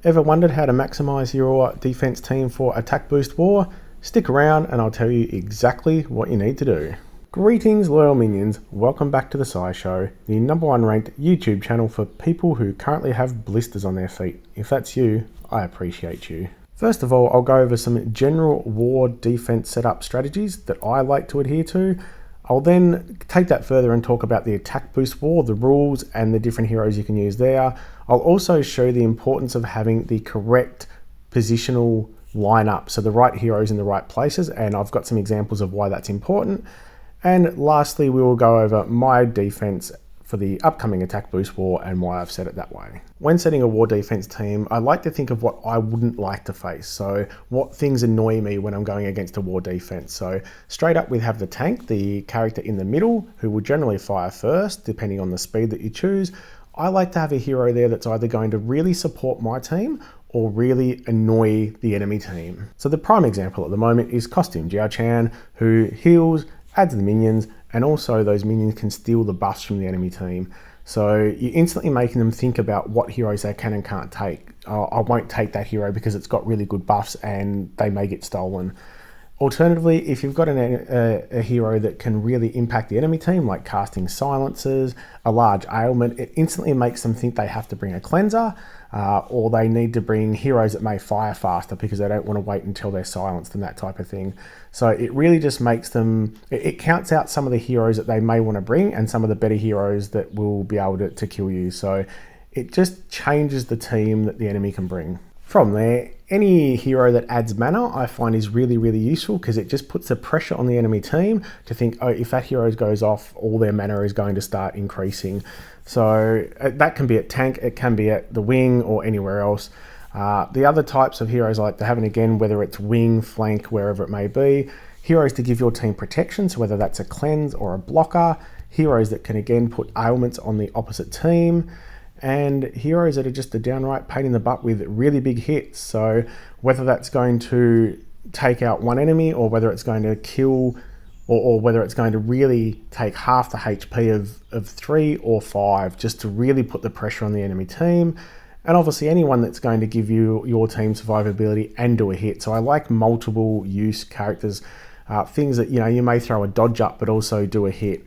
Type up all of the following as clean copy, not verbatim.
Ever wondered how to maximize your defense team for attack boost war? Stick around and I'll tell you exactly what you need to do. Greetings loyal minions, welcome back to the SciShow, the #1 ranked YouTube channel for people who currently have blisters on their feet. If that's you, I appreciate you. First of all, I'll go over some general war defense setup strategies that I like to adhere to. I'll then take that further and talk about the attack boost war, the rules and the different heroes you can use there. I'll also show the importance of having the correct positional lineup, so the right heroes in the right places, and I've got some examples of why that's important. And lastly, we will go over my defense for the upcoming attack boost war and why I've set it that way. When setting a war defense team, I like to think of what I wouldn't like to face. So what things annoy me when I'm going against a war defense. So straight up we have the tank, the character in the middle, who will generally fire first, depending on the speed that you choose. I like to have a hero there that's either going to really support my team or really annoy the enemy team. So the prime example at the moment is Costume Jiao Chan, who heals, adds the minions, and also those minions can steal the buffs from the enemy team. So you're instantly making them think about what heroes they can and can't take. I won't take that hero because it's got really good buffs and they may get stolen. Alternatively, if you've got a hero that can really impact the enemy team, like casting silencers, a large ailment, it instantly makes them think they have to bring a cleanser, or they need to bring heroes that may fire faster because they don't want to wait until they're silenced and that type of thing. So it really just makes them, it counts out some of the heroes that they may want to bring and some of the better heroes that will be able to kill you. So it just changes the team that the enemy can bring. From there, any hero that adds mana I find is really, really useful because it just puts the pressure on the enemy team to think, oh, if that hero goes off, all their mana is going to start increasing. So that can be at tank, it can be at the wing or anywhere else. The other types of heroes I like to have, and again, whether it's wing, flank, wherever it may be, heroes to give your team protection, so whether that's a cleanse or a blocker, heroes that can again put ailments on the opposite team, and heroes that are just a downright pain in the butt with really big hits. So whether that's going to take out one enemy or whether it's going to kill or whether it's going to really take half the HP of 3 or 5 just to really put the pressure on the enemy team. And obviously anyone that's going to give you your team survivability and do a hit. So I like multiple use characters, things that, you may throw a dodge up but also do a hit.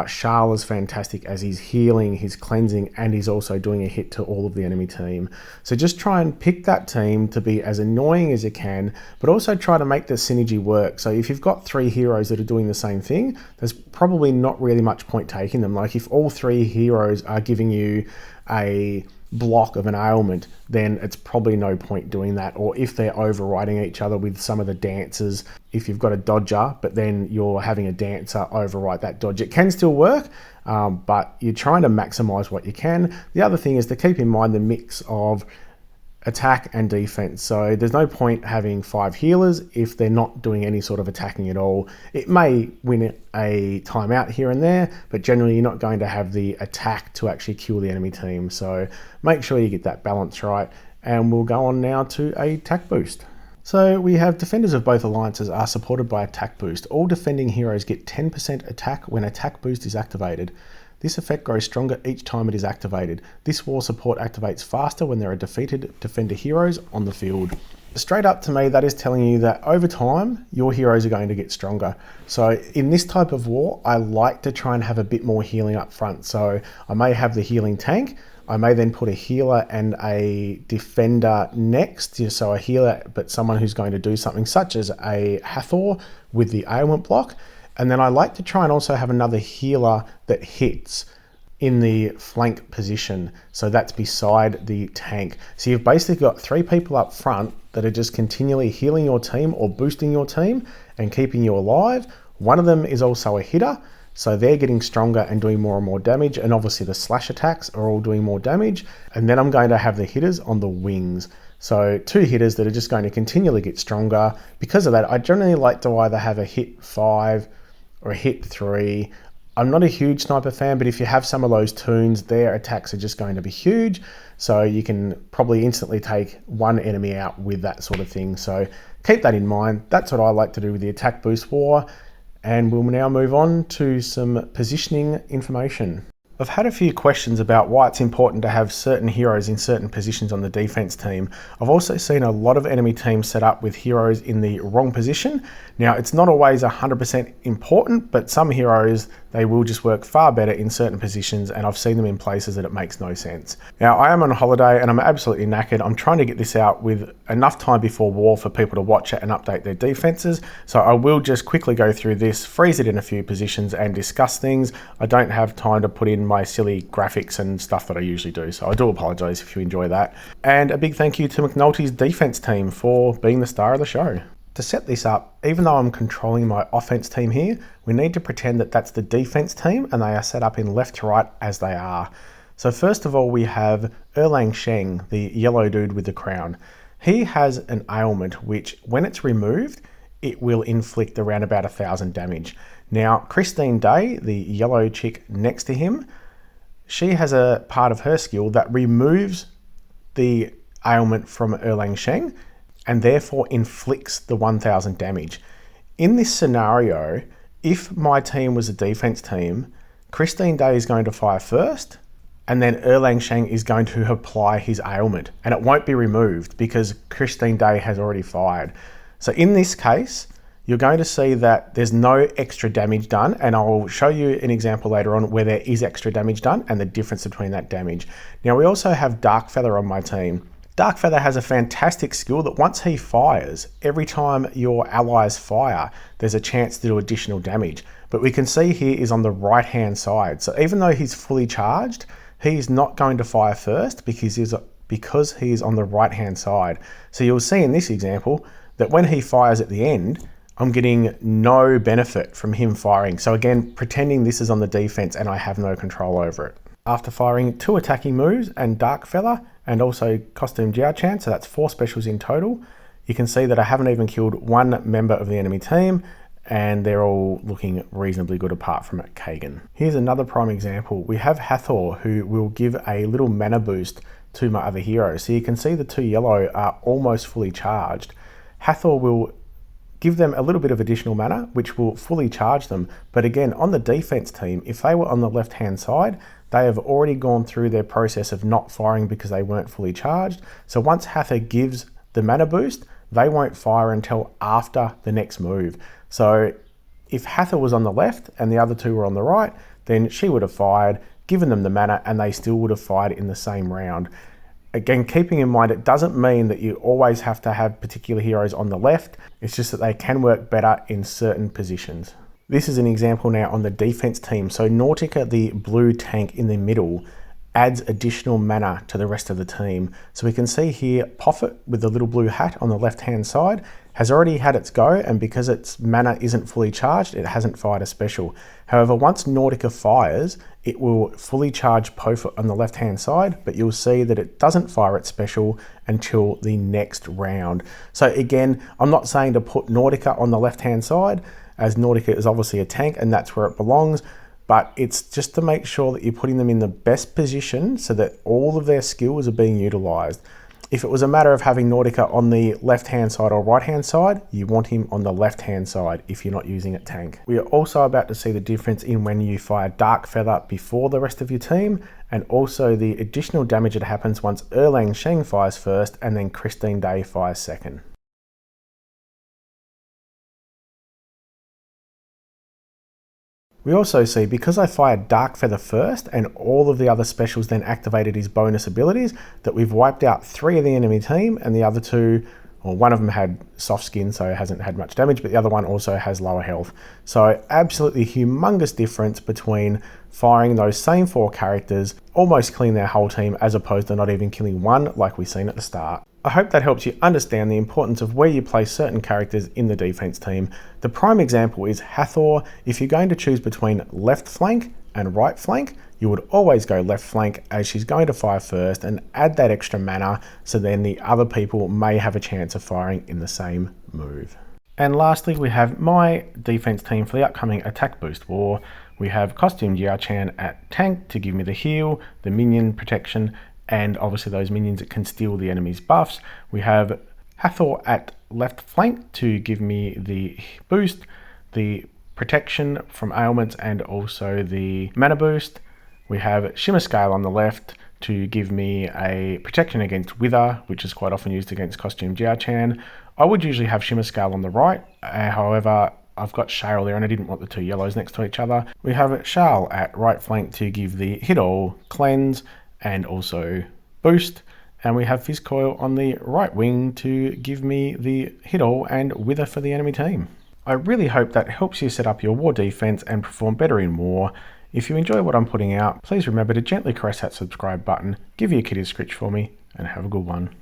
Charl is fantastic as he's healing, he's cleansing, and he's also doing a hit to all of the enemy team. So just try and pick that team to be as annoying as you can, but also try to make the synergy work. So if you've got 3 heroes that are doing the same thing, there's probably not really much point taking them. Like if all 3 heroes are giving you a block of an ailment, then it's probably no point doing that. Or if they're overriding each other with some of the dancers, if you've got a dodger but then you're having a dancer override that dodge, it can still work, but you're trying to maximize what you can. The other thing is to keep in mind the mix of attack and defense. So there's no point having 5 healers if they're not doing any sort of attacking at all. It may win a timeout here and there, but generally you're not going to have the attack to actually kill the enemy team. So make sure you get that balance right. And we'll go on now to a attack boost. So we have defenders of both alliances are supported by attack boost. All defending heroes get 10% attack when attack boost is activated. This effect grows stronger each time it is activated. This war support activates faster when there are defeated defender heroes on the field. Straight up to me, that is telling you that over time, your heroes are going to get stronger. So in this type of war, I like to try and have a bit more healing up front. So I may have the healing tank. I may then put a healer and a defender next. So a healer, but someone who's going to do something such as a Hathor with the ailment block. And then I like to try and also have another healer that hits in the flank position. So that's beside the tank. So you've basically got 3 people up front that are just continually healing your team or boosting your team and keeping you alive. One of them is also a hitter. So they're getting stronger and doing more and more damage. And obviously the slash attacks are all doing more damage. And then I'm going to have the hitters on the wings. So 2 hitters that are just going to continually get stronger. Because of that, I generally like to either have a hit 5 or a hit 3. I'm not a huge sniper fan, but if you have some of those toons, their attacks are just going to be huge. So you can probably instantly take one enemy out with that sort of thing. So keep that in mind. That's what I like to do with the attack boost war. And we'll now move on to some positioning information. I've had a few questions about why it's important to have certain heroes in certain positions on the defense team. I've also seen a lot of enemy teams set up with heroes in the wrong position. Now, it's not always 100% important, but some heroes, they will just work far better in certain positions, and I've seen them in places that it makes no sense. Now, I am on holiday and I'm absolutely knackered. I'm trying to get this out with enough time before war for people to watch it and update their defenses. So I will just quickly go through this, freeze it in a few positions and discuss things. I don't have time to put in my silly graphics and stuff that I usually do, so I do apologise if you enjoy that. And a big thank you to McNulty's defence team for being the star of the show. To set this up, even though I'm controlling my offense team here, we need to pretend that that's the defense team and they are set up in left to right as they are. So first of all, we have Erlang Sheng, the yellow dude with the crown. He has an ailment which, when it's removed, it will inflict around about 1,000 damage. Now, Christine Day, the yellow chick next to him, she has a part of her skill that removes the ailment from Erlang Sheng and therefore inflicts the 1,000 damage. In this scenario, if my team was a defense team, Christine Day is going to fire first, and then Erlang Sheng is going to apply his ailment, and it won't be removed because Christine Day has already fired. So in this case, you're going to see that there's no extra damage done, and I'll show you an example later on where there is extra damage done and the difference between that damage. Now, we also have Darkfeather on my team. Darkfeather has a fantastic skill that once he fires, every time your allies fire, there's a chance to do additional damage. But we can see here is on the right-hand side. So even though he's fully charged, he's not going to fire first because he's on the right-hand side. So you'll see in this example that when he fires at the end, I'm getting no benefit from him firing. So again, pretending this is on the defense and I have no control over it. After firing 2 attacking moves and Darkfeather and also Costume Jiao-Chan, so that's 4 specials in total, you can see that I haven't even killed one member of the enemy team and they're all looking reasonably good apart from Kagan. Here's another prime example. We have Hathor, who will give a little mana boost to my other heroes. So you can see the 2 yellow are almost fully charged. Hathor will give them a little bit of additional mana, which will fully charge them. But again, on the defense team, if they were on the left-hand side, they have already gone through their process of not firing because they weren't fully charged. So once Hathor gives the mana boost, they won't fire until after the next move. So if Hathor was on the left and the other 2 were on the right, then she would have fired, given them the mana, and they still would have fired in the same round. Again, keeping in mind, it doesn't mean that you always have to have particular heroes on the left. It's just that they can work better in certain positions. This is an example now on the defense team. So Nautica, the blue tank in the middle, adds additional mana to the rest of the team. So we can see here, Poffet with the little blue hat on the left-hand side has already had its go, and because its mana isn't fully charged, it hasn't fired a special. However, once Nautica fires, it will fully charge Poffet on the left-hand side, but you'll see that it doesn't fire its special until the next round. So again, I'm not saying to put Nautica on the left-hand side, as Nautica is obviously a tank and that's where it belongs, but it's just to make sure that you're putting them in the best position so that all of their skills are being utilized. If it was a matter of having Nautica on the left-hand side or right-hand side, you want him on the left-hand side if you're not using it tank. We are also about to see the difference in when you fire Darkfeather before the rest of your team, and also the additional damage that happens once Erlang Sheng fires first and then Christine Day fires second. We also see, because I fired Darkfeather first and all of the other specials then activated his bonus abilities, that we've wiped out 3 of the enemy team, and the other 2, or one of them had soft skin, so it hasn't had much damage, but the other one also has lower health. So absolutely humongous difference between firing those same 4 characters, almost killing their whole team, as opposed to not even killing one like we've seen at the start. I hope that helps you understand the importance of where you place certain characters in the defense team. The prime example is Hathor. If you're going to choose between left flank and right flank, you would always go left flank, as she's going to fire first and add that extra mana, so then the other people may have a chance of firing in the same move. And lastly, we have my defense team for the upcoming Attack Boost War. We have Costume Jiao-Chan at tank to give me the heal, the minion protection, and obviously those minions that can steal the enemy's buffs. We have Hathor at left flank to give me the boost, the protection from ailments, and also the mana boost. We have Shimmer Scale on the left to give me a protection against Wither, which is quite often used against Costume Jiao-Chan. I would usually have Shimmer Scale on the right, however, I've got Shale there and I didn't want the two yellows next to each other. We have Shale at right flank to give the hit all, cleanse, and also boost. And we have Fizzcoil on the right wing to give me the hit all and Wither for the enemy team. I really hope that helps you set up your war defense and perform better in war. If you enjoy what I'm putting out, please remember to gently caress that subscribe button, give your kid a scritch for me, and have a good one.